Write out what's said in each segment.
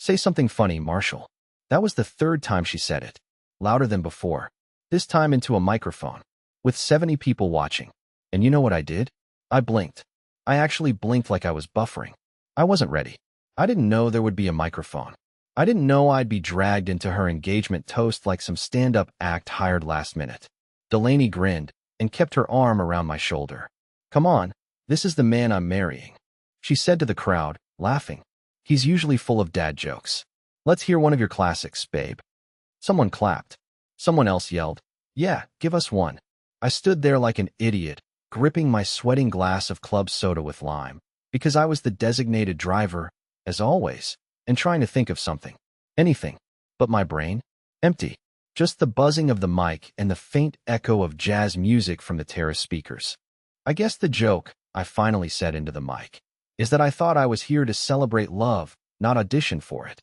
Say something funny, Marshall. That was the third time she said it. Louder than before. This time into a microphone. With 70 people watching. And you know what I did? I blinked. I actually blinked like I was buffering. I wasn't ready. I didn't know there would be a microphone. I didn't know I'd be dragged into her engagement toast like some stand-up act hired last minute. Delaney grinned and kept her arm around my shoulder. Come on, this is the man I'm marrying, she said to the crowd, laughing. He's usually full of dad jokes. Let's hear one of your classics, babe. Someone clapped. Someone else yelled, yeah, give us one. I stood there like an idiot, gripping my sweating glass of club soda with lime, because I was the designated driver, as always, and trying to think of something. Anything. But my brain? Empty. Just the buzzing of the mic and the faint echo of jazz music from the terrace speakers. I guess the joke, I finally said into the mic, is that I thought I was here to celebrate love, not audition for it.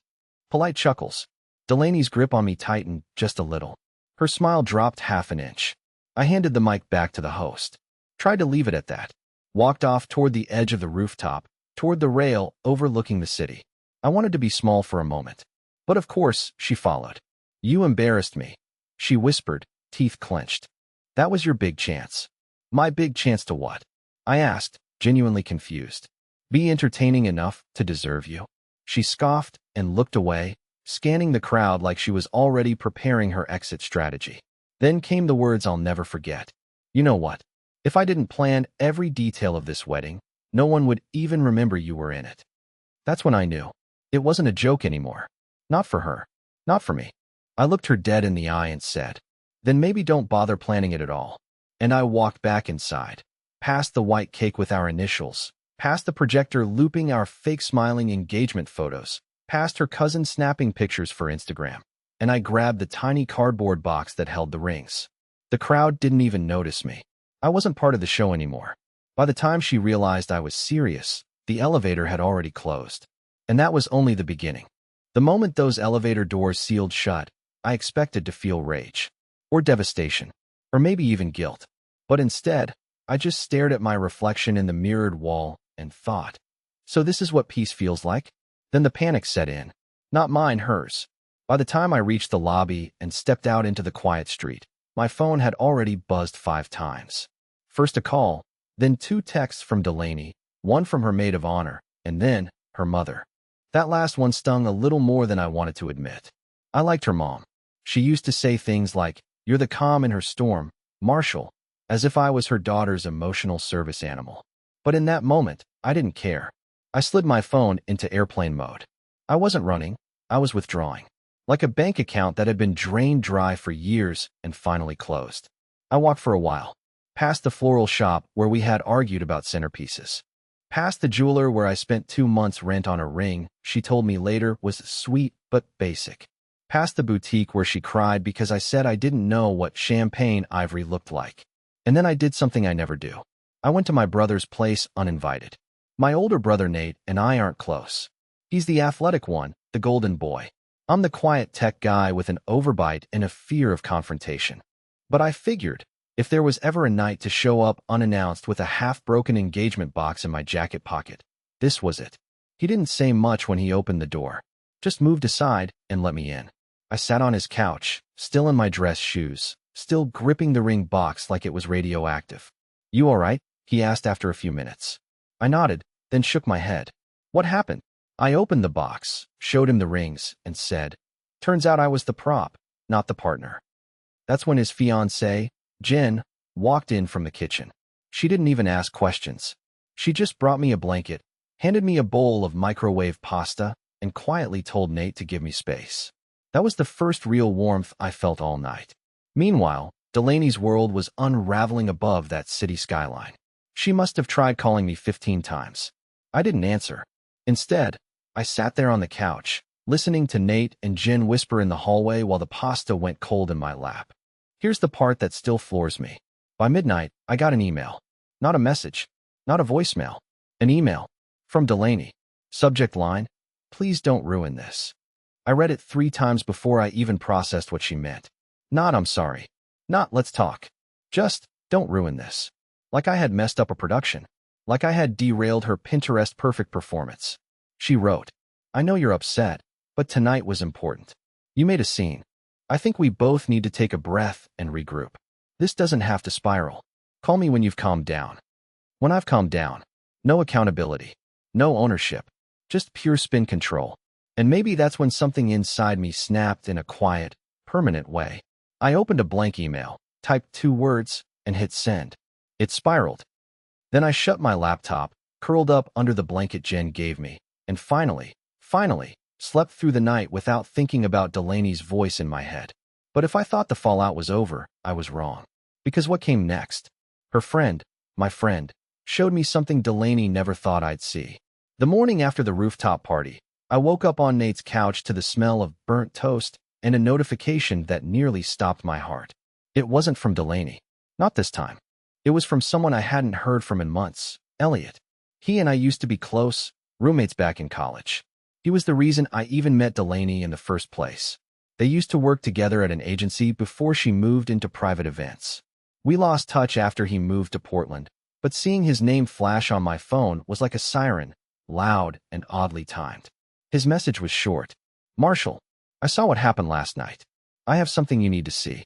Polite chuckles. Delaney's grip on me tightened just a little. Her smile dropped half an inch. I handed the mic back to the host. Tried to leave it at that. Walked off toward the edge of the rooftop, toward the rail overlooking the city. I wanted to be small for a moment. But of course, she followed. You embarrassed me, she whispered, teeth clenched. That was your big chance. My big chance to what? I asked, genuinely confused. Be entertaining enough to deserve you. She scoffed and looked away, scanning the crowd like she was already preparing her exit strategy. Then came the words I'll never forget. You know what? If I didn't plan every detail of this wedding, no one would even remember you were in it. That's when I knew. It wasn't a joke anymore. Not for her. Not for me. I looked her dead in the eye and said, then maybe don't bother planning it at all. And I walked back inside, past the white cake with our initials, past the projector looping our fake smiling engagement photos, past her cousin snapping pictures for Instagram, and I grabbed the tiny cardboard box that held the rings. The crowd didn't even notice me. I wasn't part of the show anymore. By the time she realized I was serious, the elevator had already closed. And that was only the beginning. The moment those elevator doors sealed shut, I expected to feel rage, or devastation, or maybe even guilt. But instead, I just stared at my reflection in the mirrored wall and thought, so this is what peace feels like? Then the panic set in. Not mine, hers. By the time I reached the lobby and stepped out into the quiet street, my phone had already buzzed 5 times. First a call, then 2 texts from Delaney, one from her maid of honor, and then her mother. That last one stung a little more than I wanted to admit. I liked her mom. She used to say things like, you're the calm in her storm, Marshall, as if I was her daughter's emotional service animal. But in that moment, I didn't care. I slid my phone into airplane mode. I wasn't running, I was withdrawing. Like a bank account that had been drained dry for years and finally closed. I walked for a while. Past the floral shop where we had argued about centerpieces. Past the jeweler where I spent 2 months' rent on a ring she told me later was sweet but basic. Past the boutique where she cried because I said I didn't know what champagne ivory looked like. And then I did something I never do. I went to my brother's place uninvited. My older brother Nate and I aren't close. He's the athletic one, the golden boy. I'm the quiet tech guy with an overbite and a fear of confrontation. But I figured, if there was ever a night to show up unannounced with a half-broken engagement box in my jacket pocket, this was it. He didn't say much when he opened the door, just moved aside and let me in. I sat on his couch, still in my dress shoes, still gripping the ring box like it was radioactive. You all right? He asked after a few minutes. I nodded, then shook my head. What happened? I opened the box, showed him the rings, and said, turns out I was the prop, not the partner. That's when his fiancée, Jen, walked in from the kitchen. She didn't even ask questions. She just brought me a blanket, handed me a bowl of microwave pasta, and quietly told Nate to give me space. That was the first real warmth I felt all night. Meanwhile, Delaney's world was unraveling above that city skyline. She must have tried calling me 15 times. I didn't answer. Instead, I sat there on the couch, listening to Nate and Jen whisper in the hallway while the pasta went cold in my lap. Here's the part that still floors me. By midnight, I got an email. Not a message. Not a voicemail. An email. From Delaney. Subject line, please don't ruin this. I read it 3 times before I even processed what she meant. Not I'm sorry. Not let's talk. Just, don't ruin this. Like I had messed up a production. Like I had derailed her Pinterest perfect performance. She wrote, I know you're upset, But tonight was important. You made a scene. I think we both need to take a breath and regroup. This doesn't have to spiral. Call me when you've calmed down. When I've calmed down. No accountability. No ownership. Just pure spin control. And maybe that's when something inside me snapped in a quiet, permanent way. I opened a blank email, typed 2 words, and hit send. It spiraled. Then I shut my laptop, curled up under the blanket Jen gave me, and finally, slept through the night without thinking about Delaney's voice in my head. But if I thought the fallout was over, I was wrong. Because what came next? Her friend, my friend, showed me something Delaney never thought I'd see. The morning after the rooftop party, I woke up on Nate's couch to the smell of burnt toast and a notification that nearly stopped my heart. It wasn't from Delaney. Not this time. It was from someone I hadn't heard from in months, Elliot. He and I used to be close, roommates back in college. He was the reason I even met Delaney in the first place. They used to work together at an agency before she moved into private events. We lost touch after he moved to Portland, but seeing his name flash on my phone was like a siren, loud and oddly timed. His message was short. Marshall, I saw what happened last night. I have something you need to see.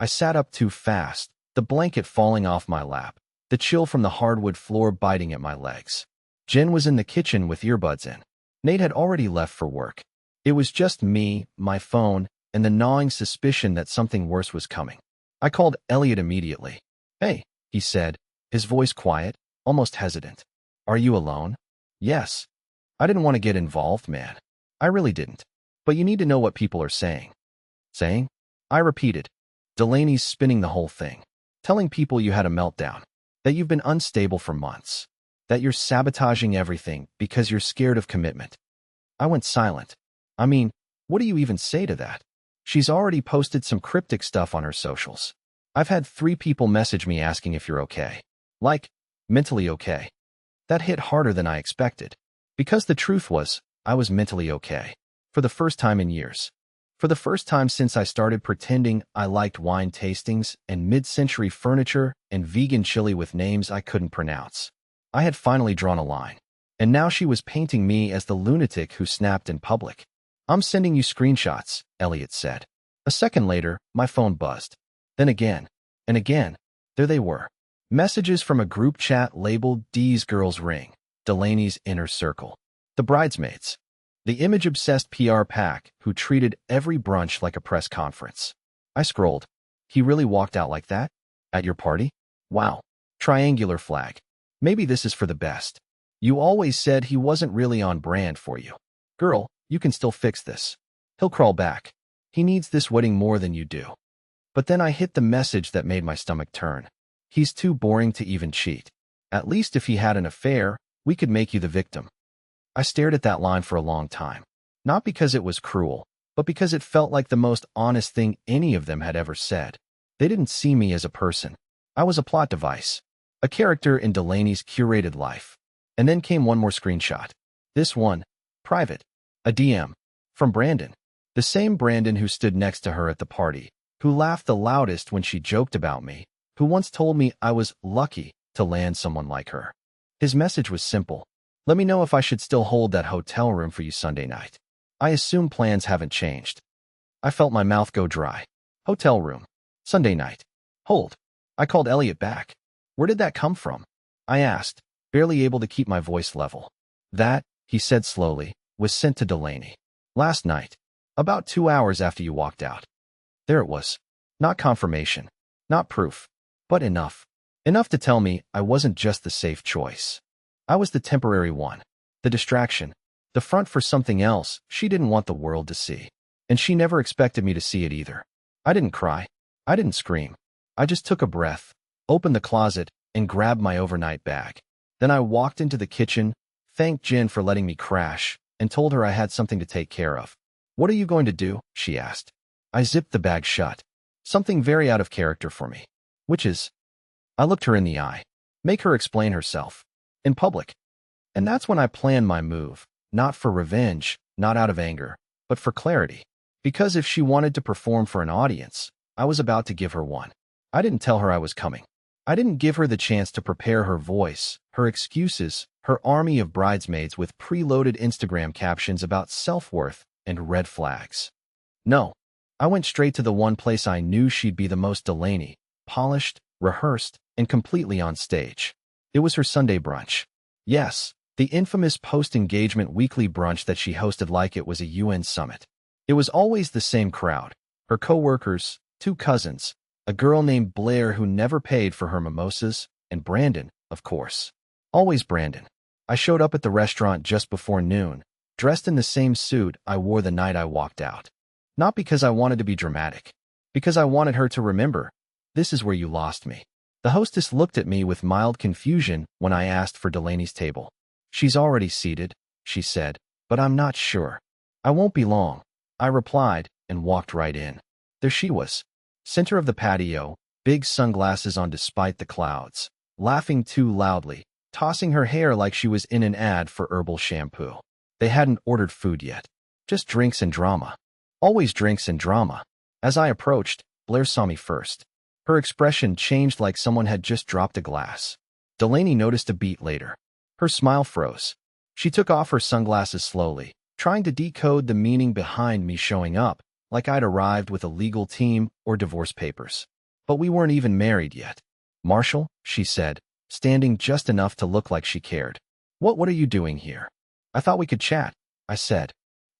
I sat up too fast, the blanket falling off my lap, the chill from the hardwood floor biting at my legs. Jen was in the kitchen with earbuds in. Nate had already left for work. It was just me, my phone, and the gnawing suspicion that something worse was coming. I called Elliot immediately. Hey, he said, his voice quiet, almost hesitant. Are you alone? Yes. I didn't want to get involved, man. I really didn't. But you need to know what people are saying. Saying? I repeated. Delaney's spinning the whole thing. Telling people you had a meltdown. That you've been unstable for months. That you're sabotaging everything because you're scared of commitment. I went silent. I mean, what do you even say to that? She's already posted some cryptic stuff on her socials. I've had 3 people message me asking if you're okay. Like, mentally okay. That hit harder than I expected. Because the truth was, I was mentally okay. For the first time in years. For the first time since I started pretending I liked wine tastings and mid-century furniture and vegan chili with names I couldn't pronounce. I had finally drawn a line. And now she was painting me as the lunatic who snapped in public. I'm sending you screenshots, Elliot said. A second later, my phone buzzed. Then again, and again, there they were. Messages from a group chat labeled D's Girls Ring, Delaney's Inner Circle. The bridesmaids. The image-obsessed PR pack who treated every brunch like a press conference. I scrolled. He really walked out like that? At your party? Wow. Triangular flag. Maybe this is for the best. You always said he wasn't really on brand for you. Girl, you can still fix this. He'll crawl back. He needs this wedding more than you do. But then I hit the message that made my stomach turn. He's too boring to even cheat. At least if he had an affair, we could make you the victim. I stared at that line for a long time. Not because it was cruel, but because it felt like the most honest thing any of them had ever said. They didn't see me as a person. I was a plot device. A character in Delaney's curated life. And then came one more screenshot. This one, private. A DM. From Brandon. The same Brandon who stood next to her at the party, who laughed the loudest when she joked about me, who once told me I was lucky to land someone like her. His message was simple. Let me know if I should still hold that hotel room for you Sunday night. I assume plans haven't changed. I felt my mouth go dry. Hotel room. Sunday night. Hold. I called Elliot back. Where did that come from? I asked, barely able to keep my voice level. That, he said slowly, was sent to Delaney. Last night. About 2 hours after you walked out. There it was. Not confirmation. Not proof. But enough. Enough to tell me I wasn't just the safe choice. I was the temporary one. The distraction. The front for something else she didn't want the world to see. And she never expected me to see it either. I didn't cry. I didn't scream. I just took a breath, opened the closet, and grabbed my overnight bag. Then I walked into the kitchen, thanked Jen for letting me crash, and told her I had something to take care of. What are you going to do? She asked. I zipped the bag shut. Something very out of character for me. Which is? I looked her in the eye. Make her explain herself. In public. And that's when I planned my move. Not for revenge, not out of anger, but for clarity. Because if she wanted to perform for an audience, I was about to give her one. I didn't tell her I was coming. I didn't give her the chance to prepare her voice, her excuses, her army of bridesmaids with preloaded Instagram captions about self-worth and red flags. No. I went straight to the one place I knew she'd be the most Delaney, polished, rehearsed, and completely on stage. It was her Sunday brunch. Yes, the infamous post-engagement weekly brunch that she hosted like it was a UN summit. It was always the same crowd. Her co-workers, 2 cousins, a girl named Blair who never paid for her mimosas, and Brandon, of course. Always Brandon. I showed up at the restaurant just before noon, dressed in the same suit I wore the night I walked out. Not because I wanted to be dramatic, because I wanted her to remember, this is where you lost me. The hostess looked at me with mild confusion when I asked for Delaney's table. She's already seated, she said, but I'm not sure. I won't be long, I replied, and walked right in. There she was, center of the patio, big sunglasses on despite the clouds, laughing too loudly, tossing her hair like she was in an ad for herbal shampoo. They hadn't ordered food yet. Just drinks and drama. Always drinks and drama. As I approached, Blair saw me first. Her expression changed like someone had just dropped a glass. Delaney noticed a beat later. Her smile froze. She took off her sunglasses slowly, trying to decode the meaning behind me showing up, like I'd arrived with a legal team or divorce papers. But we weren't even married yet. Marshall, she said, standing just enough to look like she cared. What are you doing here? I thought we could chat, I said.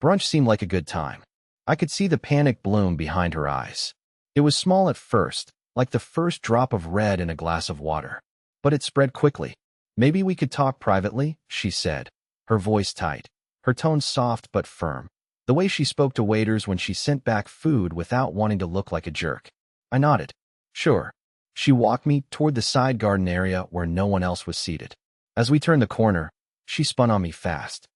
Brunch seemed like a good time. I could see the panic bloom behind her eyes. It was small at first, like the first drop of red in a glass of water. But it spread quickly. Maybe we could talk privately, she said, her voice tight, her tone soft but firm, the way she spoke to waiters when she sent back food without wanting to look like a jerk. I nodded. Sure. She walked me toward the side garden area where no one else was seated. As we turned the corner, she spun on me fast.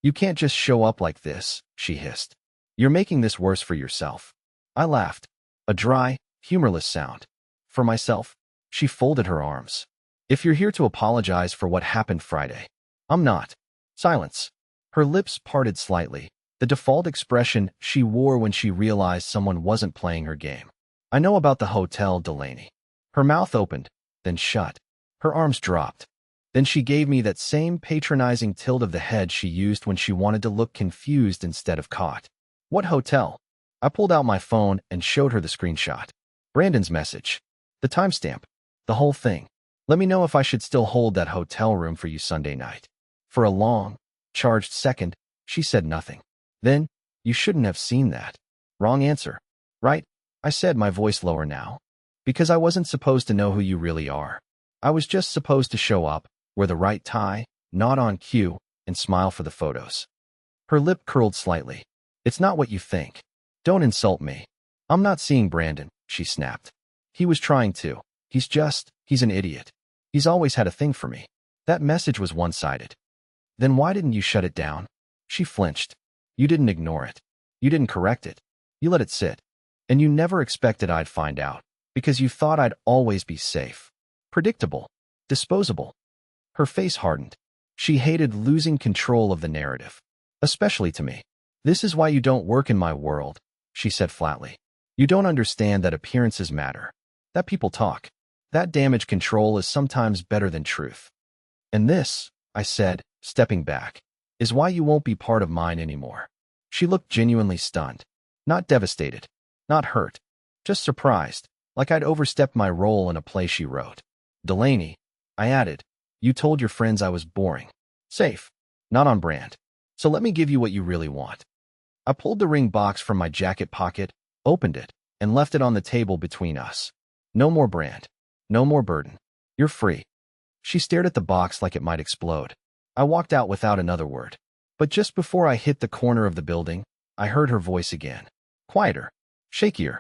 You can't just show up like this, she hissed. You're making this worse for yourself. I laughed. A dry, humorless sound. For myself? She folded her arms. If you're here to apologize for what happened Friday, I'm not. Silence. Her lips parted slightly, the default expression she wore when she realized someone wasn't playing her game. I know about the hotel, Delaney. Her mouth opened, then shut. Her arms dropped. Then she gave me that same patronizing tilt of the head she used when she wanted to look confused instead of caught. What hotel? I pulled out my phone and showed her the screenshot. Brandon's message. The timestamp. The whole thing. Let me know if I should still hold that hotel room for you Sunday night. For a long, charged second, she said nothing. Then, you shouldn't have seen that. Wrong answer. Right? I said, my voice lower now. Because I wasn't supposed to know who you really are. I was just supposed to show up, wear the right tie, nod on cue, and smile for the photos. Her lip curled slightly. It's not what you think. Don't insult me. I'm not seeing Brandon, she snapped. He was trying to. He's an idiot. He's always had a thing for me. That message was one-sided. Then why didn't you shut it down? She flinched. You didn't ignore it. You didn't correct it. You let it sit. And you never expected I'd find out, because you thought I'd always be safe. Predictable. Disposable. Her face hardened. She hated losing control of the narrative. Especially to me. This is why you don't work in my world, she said flatly. You don't understand that appearances matter. That people talk. That damage control is sometimes better than truth. And this, I said, stepping back, is why you won't be part of mine anymore. She looked genuinely stunned. Not devastated. Not hurt. Just surprised, like I'd overstepped my role in a play she wrote. Delaney, I added, you told your friends I was boring. Safe. Not on brand. So let me give you what you really want. I pulled the ring box from my jacket pocket, opened it, and left it on the table between us. No more brand. No more burden. You're free. She stared at the box like it might explode. I walked out without another word. But just before I hit the corner of the building, I heard her voice again. Quieter. Shakier.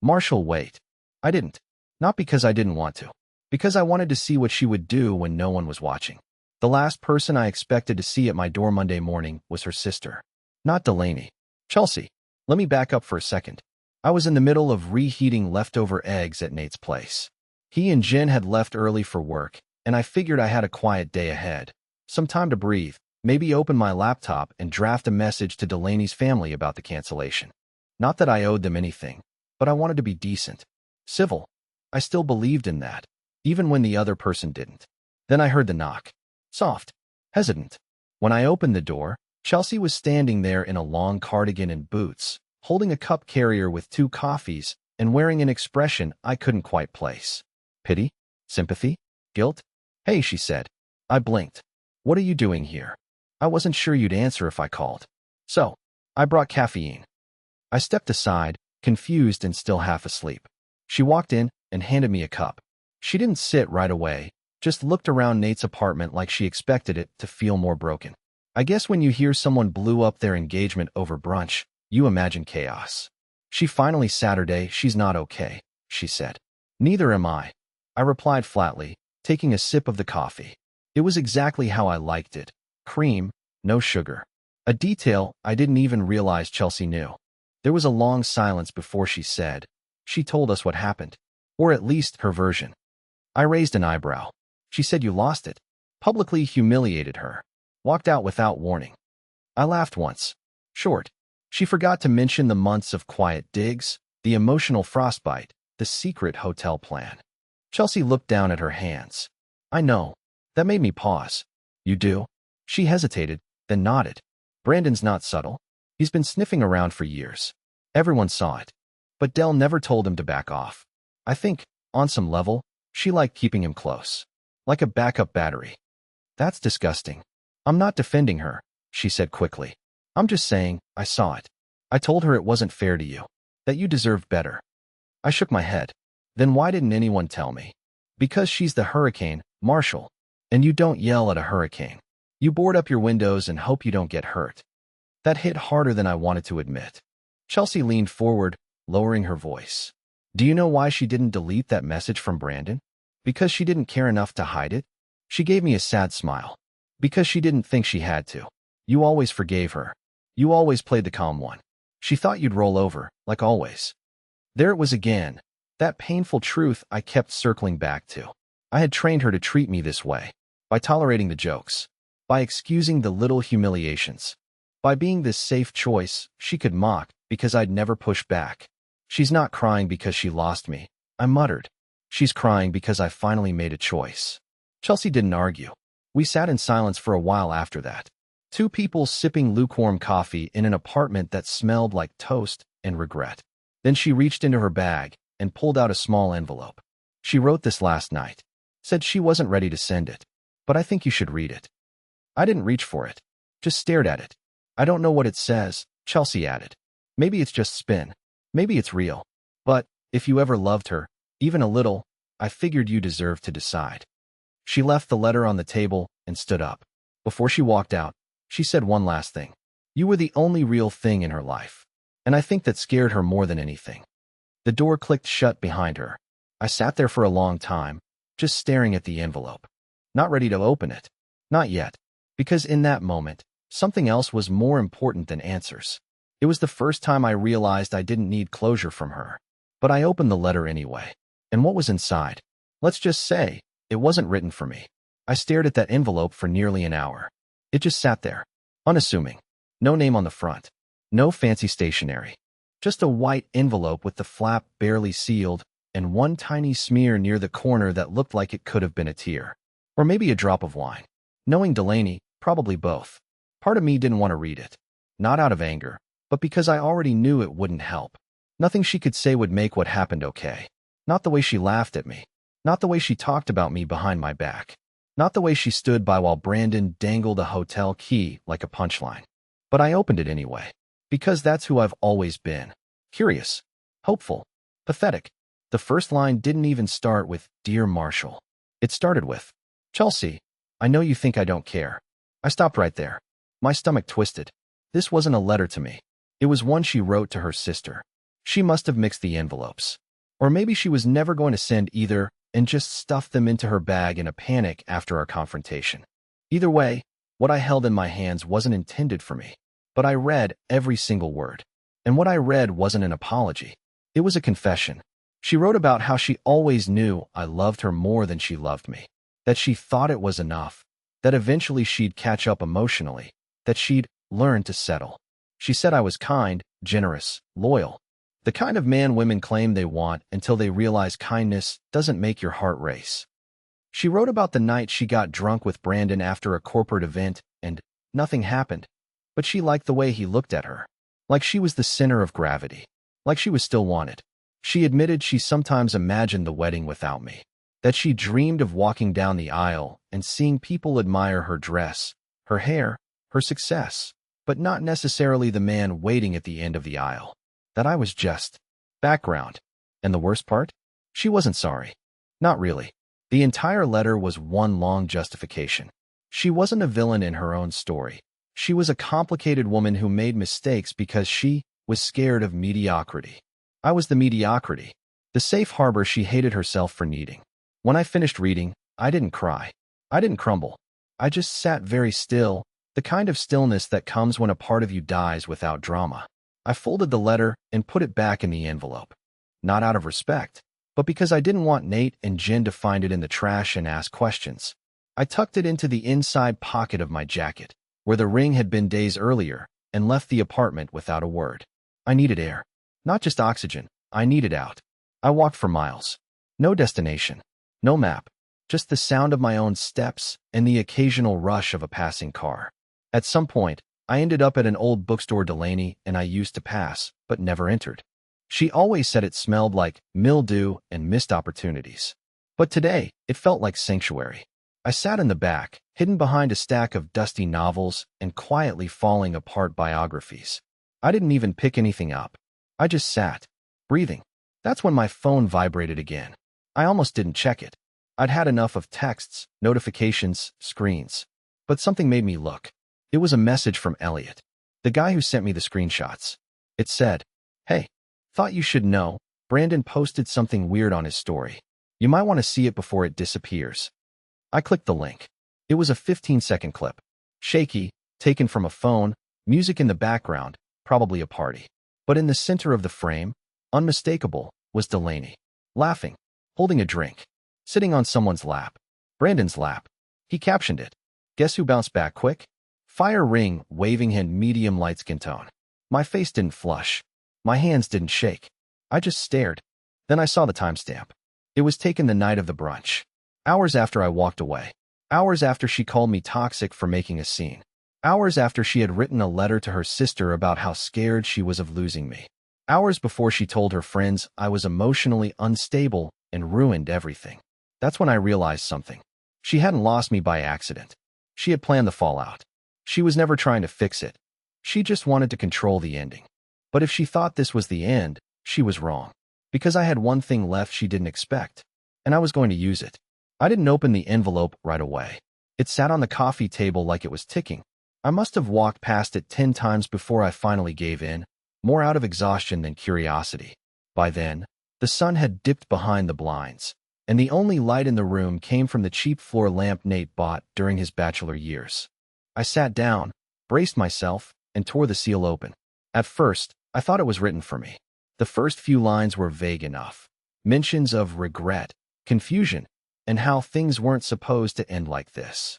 Marshall, wait. I didn't. Not because I didn't want to. Because I wanted to see what she would do when no one was watching. The last person I expected to see at my door Monday morning was her sister. Not Delaney. Chelsea. Let me back up for a second. I was in the middle of reheating leftover eggs at Nate's place. He and Jen had left early for work, and I figured I had a quiet day ahead. Some time to breathe, maybe open my laptop and draft a message to Delaney's family about the cancellation. Not that I owed them anything, but I wanted to be decent. Civil. I still believed in that, even when the other person didn't. Then I heard the knock. Soft. Hesitant. When I opened the door, Chelsea was standing there in a long cardigan and boots, holding a cup carrier with 2 coffees and wearing an expression I couldn't quite place. Pity? Sympathy? Guilt? Hey, she said. I blinked. What are you doing here? I wasn't sure you'd answer if I called. So, I brought caffeine. I stepped aside, confused and still half asleep. She walked in and handed me a cup. She didn't sit right away, just looked around Nate's apartment like she expected it to feel more broken. I guess when you hear someone blew up their engagement over brunch, you imagine chaos. She finally Saturday, she's not okay, she said. Neither am I. I replied flatly, taking a sip of the coffee. It was exactly how I liked it. Cream, no sugar. A detail I didn't even realize Chelsea knew. There was a long silence before she said, she told us what happened. Or at least her version. I raised an eyebrow. She said you lost it. Publicly humiliated her. Walked out without warning. I laughed once. Short. She forgot to mention the months of quiet digs, the emotional frostbite, the secret hotel plan. Chelsea looked down at her hands. I know. That made me pause. You do? She hesitated, then nodded. Brandon's not subtle. He's been sniffing around for years. Everyone saw it. But Del never told him to back off. I think, on some level, she liked keeping him close. Like a backup battery. That's disgusting. I'm not defending her, she said quickly. I'm just saying, I saw it. I told her it wasn't fair to you. That you deserved better. I shook my head. Then why didn't anyone tell me? Because she's the hurricane, Marshall. And you don't yell at a hurricane. You board up your windows and hope you don't get hurt. That hit harder than I wanted to admit. Chelsea leaned forward, lowering her voice. Do you know why she didn't delete that message from Brandon? Because she didn't care enough to hide it? She gave me a sad smile. Because she didn't think she had to. You always forgave her. You always played the calm one. She thought you'd roll over, like always. There it was again. That painful truth I kept circling back to. I had trained her to treat me this way. By tolerating the jokes. By excusing the little humiliations. By being this safe choice she could mock because I'd never push back. She's not crying because she lost me, I muttered. She's crying because I finally made a choice. Chelsea didn't argue. We sat in silence for a while after that. 2 people sipping lukewarm coffee in an apartment that smelled like toast and regret. Then she reached into her bag and pulled out a small envelope. She wrote this last night. Said she wasn't ready to send it. But I think you should read it. I didn't reach for it. Just stared at it. I don't know what it says, Chelsea added. Maybe it's just spin. Maybe it's real. But, if you ever loved her, even a little, I figured you deserved to decide. She left the letter on the table and stood up. Before she walked out, she said one last thing. You were the only real thing in her life. And I think that scared her more than anything. The door clicked shut behind her. I sat there for a long time, just staring at the envelope. Not ready to open it. Not yet. Because in that moment, something else was more important than answers. It was the first time I realized I didn't need closure from her. But I opened the letter anyway. And what was inside? Let's just say, it wasn't written for me. I stared at that envelope for nearly an hour. It just sat there. Unassuming. No name on the front. No fancy stationery. Just a white envelope with the flap barely sealed, and one tiny smear near the corner that looked like it could have been a tear. Or maybe a drop of wine. Knowing Delaney, probably both. Part of me didn't want to read it. Not out of anger, but because I already knew it wouldn't help. Nothing she could say would make what happened okay. Not the way she laughed at me. Not the way she talked about me behind my back. Not the way she stood by while Brandon dangled a hotel key like a punchline. But I opened it anyway. Because that's who I've always been. Curious. Hopeful. Pathetic. The first line didn't even start with, Dear Marshall. It started with, Chelsea, I know you think I don't care. I stopped right there. My stomach twisted. This wasn't a letter to me. It was one she wrote to her sister. She must have mixed the envelopes. Or maybe she was never going to send either and just stuffed them into her bag in a panic after our confrontation. Either way, what I held in my hands wasn't intended for me. But I read every single word. And what I read wasn't an apology. It was a confession. She wrote about how she always knew I loved her more than she loved me. That she thought it was enough. That eventually she'd catch up emotionally. That she'd learn to settle. She said I was kind, generous, loyal. The kind of man women claim they want until they realize kindness doesn't make your heart race. She wrote about the night she got drunk with Brandon after a corporate event and nothing happened. but she liked the way he looked at her. Like she was the center of gravity. Like she was still wanted. She admitted she sometimes imagined the wedding without me. That she dreamed of walking down the aisle and seeing people admire her dress, her hair, her success, but not necessarily the man waiting at the end of the aisle. That I was just background. And the worst part? She wasn't sorry. Not really. The entire letter was one long justification. She wasn't a villain in her own story. She was a complicated woman who made mistakes because she was scared of mediocrity. I was the mediocrity, the safe harbor she hated herself for needing. When I finished reading, I didn't cry. I didn't crumble. I just sat very still, the kind of stillness that comes when a part of you dies without drama. I folded the letter and put it back in the envelope. Not out of respect, but because I didn't want Nate and Jen to find it in the trash and ask questions. I tucked it into the inside pocket of my jacket, where the ring had been days earlier, and left the apartment without a word. I needed air. Not just oxygen. I needed out. I walked for miles. No destination. No map. Just the sound of my own steps and the occasional rush of a passing car. At some point, I ended up at an old bookstore Delaney and I used to pass, but never entered. She always said it smelled like mildew and missed opportunities. But today, it felt like sanctuary. I sat in the back, hidden behind a stack of dusty novels and quietly falling apart biographies. I didn't even pick anything up. I just sat, breathing. That's when my phone vibrated again. I almost didn't check it. I'd had enough of texts, notifications, screens. But something made me look. It was a message from Elliot, the guy who sent me the screenshots. It said, "Hey, thought you should know, Brandon posted something weird on his story. You might want to see it before it disappears." I clicked the link. It was a 15-second clip. Shaky, taken from a phone, music in the background, probably a party. But in the center of the frame, unmistakable, was Delaney. Laughing, holding a drink, sitting on someone's lap. Brandon's lap. He captioned it. Guess who bounced back quick? Fire ring, waving hand medium light skin tone. My face didn't flush. My hands didn't shake. I just stared. Then I saw the timestamp. It was taken the night of the brunch. Hours after I walked away. Hours after she called me toxic for making a scene. Hours after she had written a letter to her sister about how scared she was of losing me. Hours before she told her friends I was emotionally unstable and ruined everything. That's when I realized something. She hadn't lost me by accident. She had planned the fallout. She was never trying to fix it. She just wanted to control the ending. But if she thought this was the end, she was wrong. Because I had one thing left she didn't expect. And I was going to use it. I didn't open the envelope right away. It sat on the coffee table like it was ticking. I must have walked past it 10 times before I finally gave in, more out of exhaustion than curiosity. By then, the sun had dipped behind the blinds, and the only light in the room came from the cheap floor lamp Nate bought during his bachelor years. I sat down, braced myself, and tore the seal open. At first, I thought it was written for me. The first few lines were vague enough. Mentions of regret, confusion, and how things weren't supposed to end like this.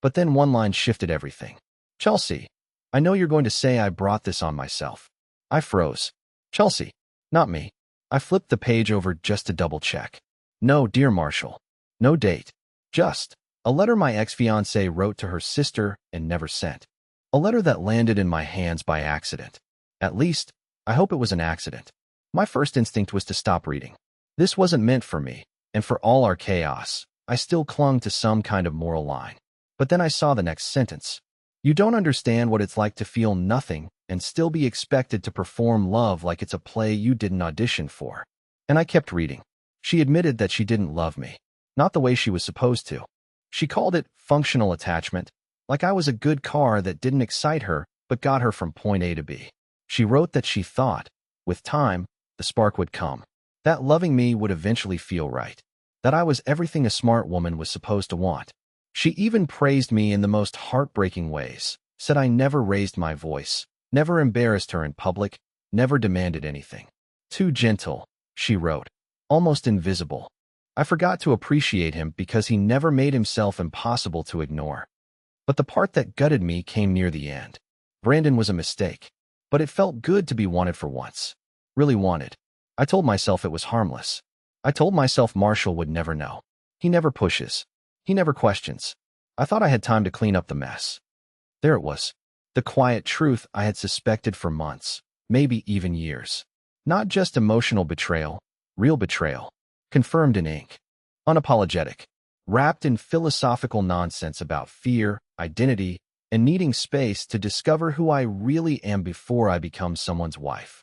But then one line shifted everything. Chelsea, I know you're going to say I brought this on myself. I froze. Chelsea, not me. I flipped the page over just to double check. No, dear Marshall. No date. Just a letter my ex-fiancée wrote to her sister and never sent. A letter that landed in my hands by accident. At least, I hope it was an accident. My first instinct was to stop reading. This wasn't meant for me, and for all our chaos, I still clung to some kind of moral line. But then I saw the next sentence. You don't understand what it's like to feel nothing and still be expected to perform love like it's a play you didn't audition for. And I kept reading. She admitted that she didn't love me. Not the way she was supposed to. She called it functional attachment, like I was a good car that didn't excite her but got her from point A to B. She wrote that she thought, with time, the spark would come. That loving me would eventually feel right. That I was everything a smart woman was supposed to want. She even praised me in the most heartbreaking ways, said I never raised my voice, never embarrassed her in public, never demanded anything. Too gentle, she wrote, almost invisible. I forgot to appreciate him because he never made himself impossible to ignore. But the part that gutted me came near the end. Brandon was a mistake, but it felt good to be wanted for once. Really wanted. I told myself it was harmless. I told myself Marshall would never know. He never pushes. He never questions. I thought I had time to clean up the mess. There it was. The quiet truth I had suspected for months, maybe even years. Not just emotional betrayal, real betrayal. Confirmed in ink. Unapologetic. Wrapped in philosophical nonsense about fear, identity, and needing space to discover who I really am before I become someone's wife.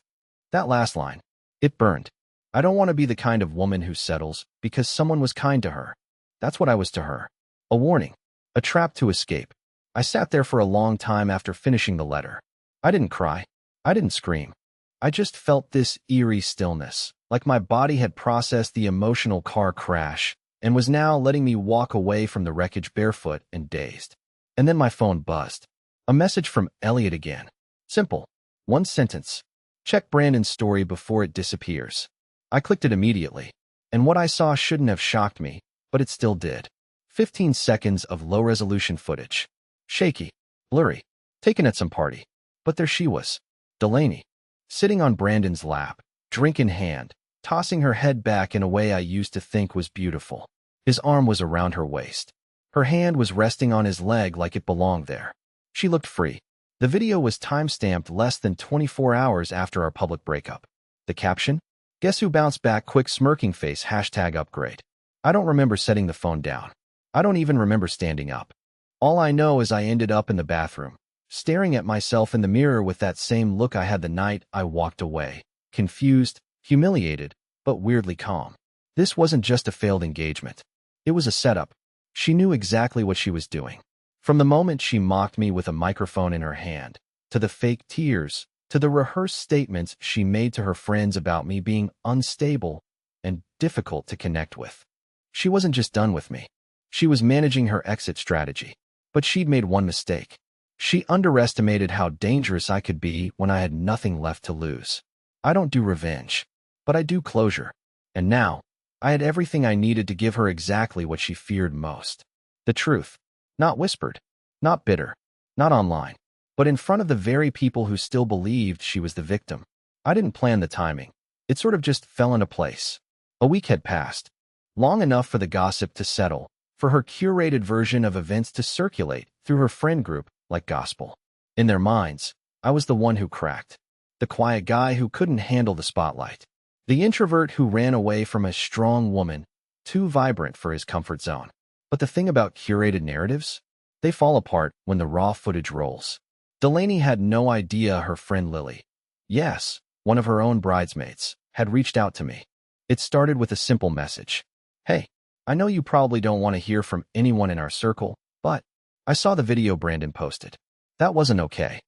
That last line. It burned. I don't want to be the kind of woman who settles because someone was kind to her. That's what I was to her. A warning. A trap to escape. I sat there for a long time after finishing the letter. I didn't cry. I didn't scream. I just felt this eerie stillness, like my body had processed the emotional car crash and was now letting me walk away from the wreckage barefoot and dazed. And then my phone buzzed. A message from Elliot again. Simple. One sentence. Check Brandon's story before it disappears. I clicked it immediately, and what I saw shouldn't have shocked me, but it still did. 15 seconds of low-resolution footage. Shaky, blurry, taken at some party. But there she was, Delaney, sitting on Brandon's lap, drink in hand, tossing her head back in a way I used to think was beautiful. His arm was around her waist. Her hand was resting on his leg like it belonged there. She looked free. The video was time-stamped less than 24 hours after our public breakup. The caption? Guess who bounced back quick smirking face #upgrade. I don't remember setting the phone down. I don't even remember standing up. All I know is I ended up in the bathroom, staring at myself in the mirror with that same look I had the night I walked away. Confused, humiliated, but weirdly calm. This wasn't just a failed engagement. It was a setup. She knew exactly what she was doing. From the moment she mocked me with a microphone in her hand, to the fake tears, to the rehearsed statements she made to her friends about me being unstable and difficult to connect with. She wasn't just done with me. She was managing her exit strategy. But she'd made one mistake. She underestimated how dangerous I could be when I had nothing left to lose. I don't do revenge, but I do closure. And now, I had everything I needed to give her exactly what she feared most. The truth. Not whispered. Not bitter. Not online. But in front of the very people who still believed she was the victim. I didn't plan the timing. It sort of just fell into place. A week had passed. Long enough for the gossip to settle, for her curated version of events to circulate through her friend group like gospel. In their minds, I was the one who cracked. The quiet guy who couldn't handle the spotlight. The introvert who ran away from a strong woman, too vibrant for his comfort zone. But the thing about curated narratives? They fall apart when the raw footage rolls. Delaney had no idea her friend Lily, yes, one of her own bridesmaids, had reached out to me. It started with a simple message. Hey, I know you probably don't want to hear from anyone in our circle, but I saw the video Brandon posted. That wasn't okay.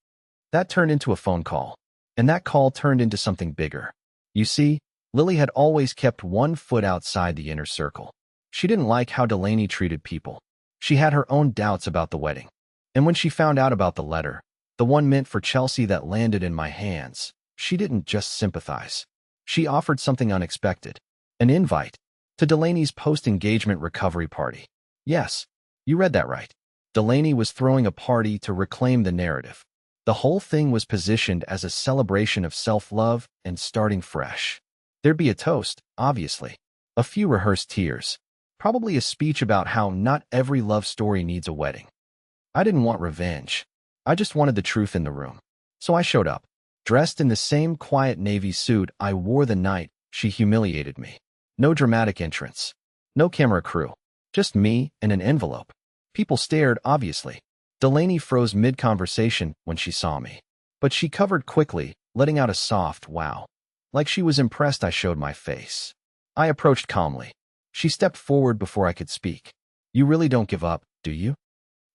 That turned into a phone call, and that call turned into something bigger. You see, Lily had always kept one foot outside the inner circle. She didn't like how Delaney treated people. She had her own doubts about the wedding. And when she found out about the letter, the one meant for Chelsea that landed in my hands, she didn't just sympathize. She offered something unexpected. An invite to Delaney's post-engagement recovery party. Yes, you read that right. Delaney was throwing a party to reclaim the narrative. The whole thing was positioned as a celebration of self-love and starting fresh. There'd be a toast, obviously. A few rehearsed tears. Probably a speech about how not every love story needs a wedding. I didn't want revenge. I just wanted the truth in the room. So I showed up, dressed in the same quiet navy suit I wore the night she humiliated me. No dramatic entrance. No camera crew. Just me and an envelope. People stared, obviously. Delaney froze mid-conversation when she saw me. But she covered quickly, letting out a soft wow. Like she was impressed I showed my face. I approached calmly. She stepped forward before I could speak. You really don't give up, do you?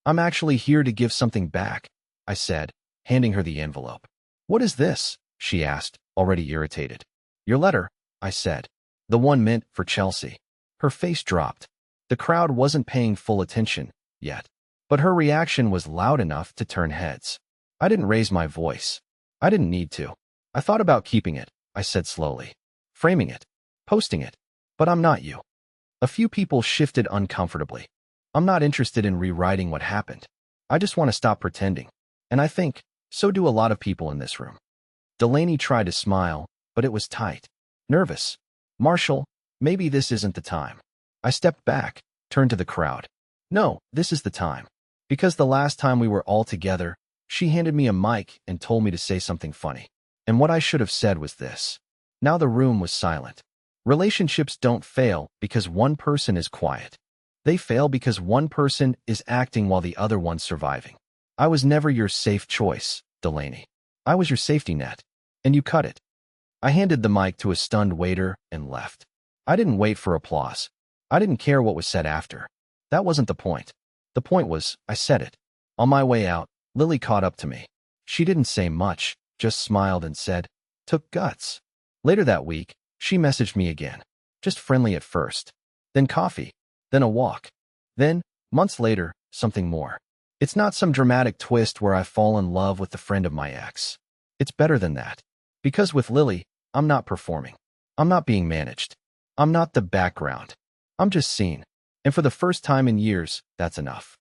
I'm actually here to give something back, I said, handing her the envelope. What is this? She asked, already irritated. Your letter, I said. The one meant for Chelsea. Her face dropped. The crowd wasn't paying full attention yet, but her reaction was loud enough to turn heads. I didn't raise my voice. I didn't need to. I thought about keeping it, I said slowly. Framing it. Posting it. But I'm not you. A few people shifted uncomfortably. I'm not interested in rewriting what happened. I just want to stop pretending. And I think, so do a lot of people in this room. Delaney tried to smile, but it was tight. Nervous. Marshall, maybe this isn't the time. I stepped back, turned to the crowd. No, this is the time. Because the last time we were all together, She handed me a mic and told me to say something funny. And what I should have said was this. Now the room was silent. Relationships don't fail because one person is quiet. They fail because one person is acting while the other one's surviving. I was never your safe choice, Delaney. I was your safety net. And you cut it. I handed the mic to a stunned waiter and left. I didn't wait for applause. I didn't care what was said after. That wasn't the point. The point was, I said it. On my way out, Lily caught up to me. She didn't say much, just smiled and said, "Took guts." Later that week, she messaged me again. Just friendly at first. Then coffee. Then a walk. Then, months later, something more. It's not some dramatic twist where I fall in love with the friend of my ex. It's better than that. Because with Lily, I'm not performing. I'm not being managed. I'm not the background. I'm just seen. And for the first time in years, that's enough.